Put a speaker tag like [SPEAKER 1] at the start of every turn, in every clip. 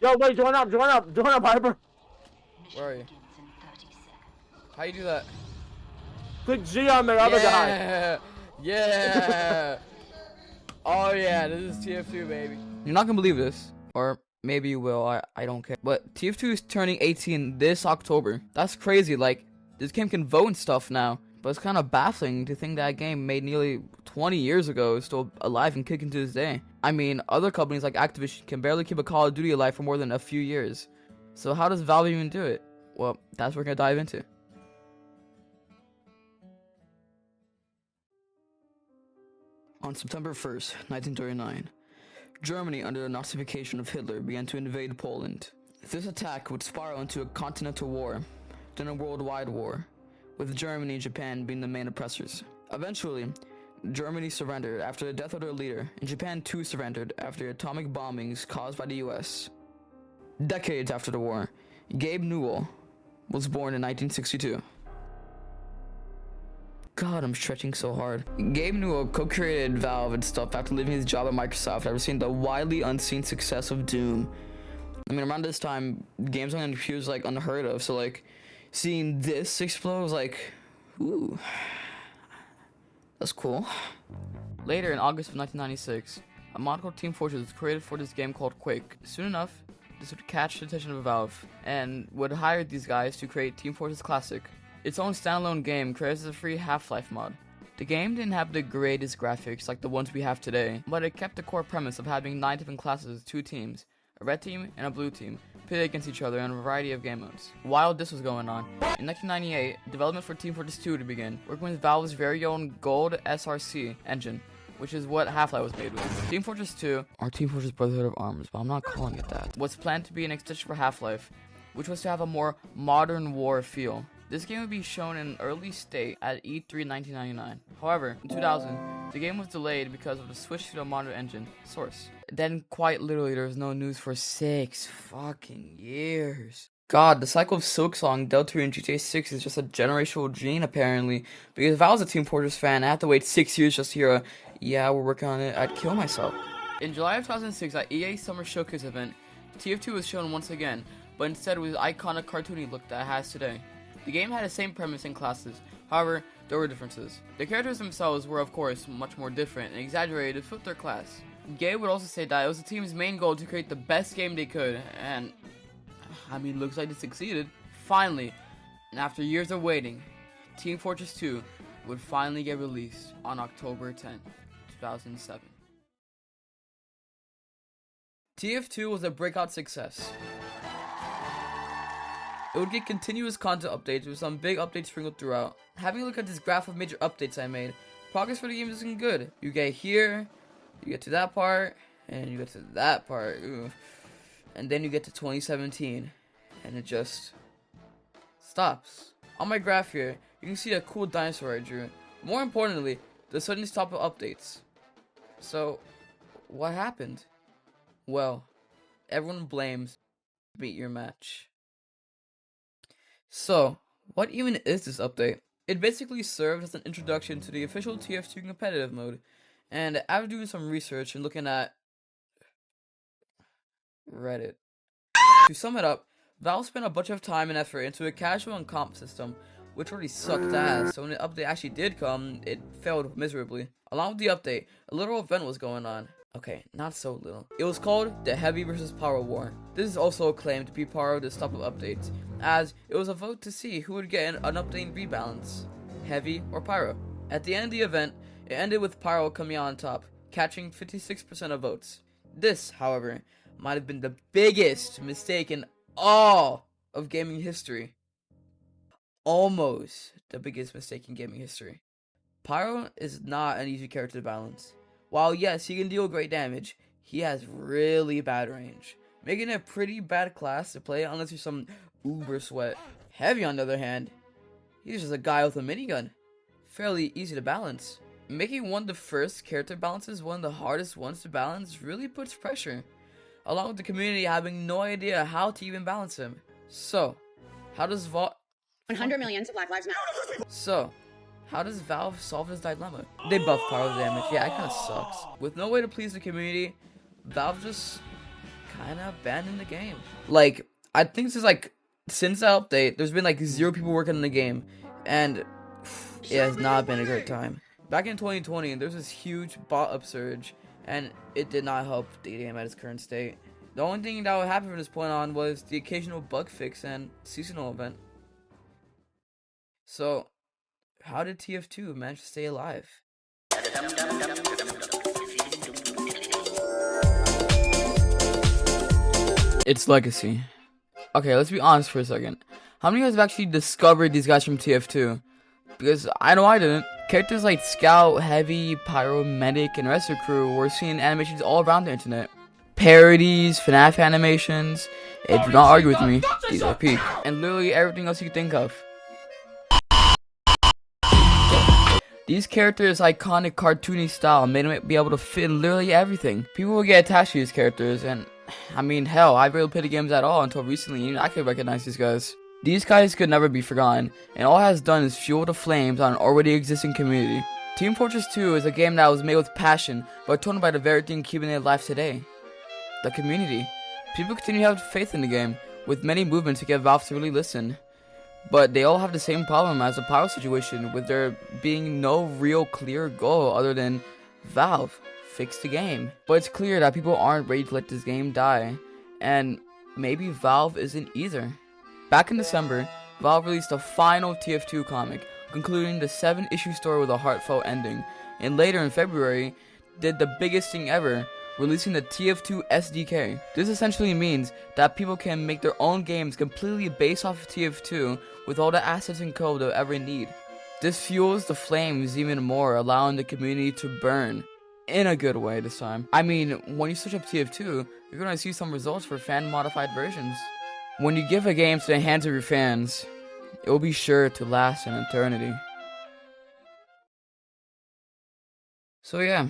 [SPEAKER 1] Yo, wait, join up, Hyper.
[SPEAKER 2] Where are you? How you do that?
[SPEAKER 1] Click G on the other guy.
[SPEAKER 2] Yeah! Oh yeah, this is TF2, baby. You're not gonna believe this. Or maybe you will, I don't care. But TF2 is turning 18 this October. That's crazy, like, this game can vote and stuff now. But it's kind of baffling to think that game made nearly 20 years ago is still alive and kicking to this day. I mean, other companies like Activision can barely keep a Call of Duty alive for more than a few years. So how does Valve even do it? Well, that's what we're gonna dive into. On September 1st, 1939, Germany, under the Nazification of Hitler, began to invade Poland. This attack would spiral into a continental war, then a worldwide war, with Germany and Japan being the main oppressors. Eventually, Germany surrendered after the death of their leader, and Japan too surrendered after atomic bombings caused by the US. Decades after the war, Gabe Newell was born in 1962. God, I'm stretching so hard. Gabe Newell co-created Valve and stuff after leaving his job at Microsoft after seeing the widely unseen success of Doom. I mean, around this time, games on the computer was like unheard of, so like, seeing this explode was like, ooh, that's cool. Later, in August of 1996, a mod called Team Fortress was created for this game called Quake. Soon enough, this would catch the attention of Valve, and would hire these guys to create Team Fortress Classic, its own standalone game created as a free Half-Life mod. The game didn't have the greatest graphics like the ones we have today, but it kept the core premise of having 9 different classes, 2 teams, a red team and a blue team, pitted against each other in a variety of game modes. While this was going on, in 1998, development for Team Fortress 2 to begin, working with Valve's very own Gold SRC engine, which is what Half-Life was made with. Team Fortress 2, or Team Fortress Brotherhood of Arms, but I'm not calling it that, was planned to be an extension for Half-Life, which was to have a more modern war feel. This game would be shown in an early state at E3 1999. However, in 2000, the game was delayed because of the switch to the modern engine, Source. Then, quite literally, there was no news for 6 fucking years. God, the cycle of Silksong, Delta, and GTA 6 is just a generational gene, apparently. Because if I was a Team Fortress fan, I had to wait 6 years just to hear a, yeah, we're working on it, I'd kill myself. In July of 2006, at EA's Summer Showcase event, TF2 was shown once again, but instead with the iconic cartoony look that it has today. The game had the same premise and classes, however, there were differences. The characters themselves were, of course, much more different and exaggerated to fit their class. Gabe would also say that it was the team's main goal to create the best game they could, and I mean, looks like they succeeded. Finally, and after years of waiting, Team Fortress 2 would finally get released on October 10th, 2007. TF2 was a breakout success. It would get continuous content updates with some big updates sprinkled throughout. Having a look at this graph of major updates I made, progress for the game isn't good. You get here, you get to that part, and you get to that part. Ooh. And then you get to 2017, and it just stops. On my graph here, you can see a cool dinosaur I drew. More importantly, the sudden stop of updates. So, what happened? Well, everyone blames Beat Your Match. So, what even is this update? It basically served as an introduction to the official TF2 competitive mode, and after doing some research and looking at Reddit. To sum it up, Valve spent a bunch of time and effort into a casual and comp system, which already sucked ass, so when the update actually did come, it failed miserably. Along with the update, a little event was going on. Okay, not so little. It was called the Heavy vs. Pyro War. This is also claimed to be part of the stop of updates, as it was a vote to see who would get an updating rebalance, Heavy or Pyro. At the end of the event, it ended with Pyro coming out on top, catching 56% of votes. This, however, might have been the biggest mistake in all of gaming history. Almost the biggest mistake in gaming history. Pyro is not an easy character to balance. While yes, he can deal great damage, he has really bad range, making it a pretty bad class to play unless you're some uber sweat. Heavy, on the other hand, he's just a guy with a minigun, fairly easy to balance. Making one of the first character balances one of the hardest ones to balance really puts pressure, along with the community having no idea how to even balance him. So, how does
[SPEAKER 3] 100 million to Black Lives Matter.
[SPEAKER 2] So, how does Valve solve this dilemma? They buff pyro damage, yeah, it kinda sucks. With no way to please the community, Valve just kind of abandoning the game. Like, I think this is like, since that update, there's been like 0 people working on the game, and it has not been a great time. Back in 2020, there was this huge bot upsurge, and it did not help the game at its current state. The only thing that would happen from this point on was the occasional bug fix and seasonal event. So, how did TF2 manage to stay alive? Its legacy. Okay, let's be honest for a second. How many of you guys have actually discovered these guys from TF2? Because I know I didn't. Characters like Scout, Heavy, Pyro, Medic, and the rest of the crew were seeing animations all around the internet. Parodies, FNAF animations, and do not argue with me, these are peak. And literally everything else you can think of. These characters' iconic cartoony style made them be able to fit in literally everything. People will get attached to these characters, and I mean, hell, I barely played the games at all until recently, and I could recognize these guys. These guys could never be forgotten, and all it has done is fuel the flames on an already existing community. Team Fortress 2 is a game that was made with passion, but torn by the very thing keeping it alive today. The community. People continue to have faith in the game, with many movements to get Valve to really listen. But they all have the same problem as the Pyro situation, with there being no real clear goal other than Valve, fix the game. But it's clear that people aren't ready to let this game die, and maybe Valve isn't either. Back in December, Valve released the final TF2 comic, concluding the 7-issue story with a heartfelt ending, and later in February, did the biggest thing ever, releasing the TF2 SDK. This essentially means that people can make their own games completely based off of TF2 with all the assets and code they'll ever need. This fuels the flames even more, allowing the community to burn. In a good way this time. I mean, when you search up TF2, you're gonna see some results for fan-modified versions. When you give a game to the hands of your fans, it will be sure to last an eternity. So yeah,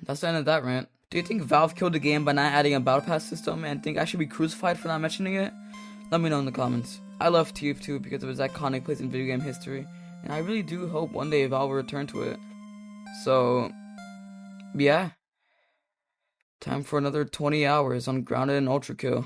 [SPEAKER 2] that's the end of that rant. Do you think Valve killed the game by not adding a battle pass system and think I should be crucified for not mentioning it? Let me know in the comments. I love TF2 because of its iconic place in video game history, and I really do hope one day Valve will return to it. So, yeah. Time for another 20 hours on Grounded and Ultra Kill.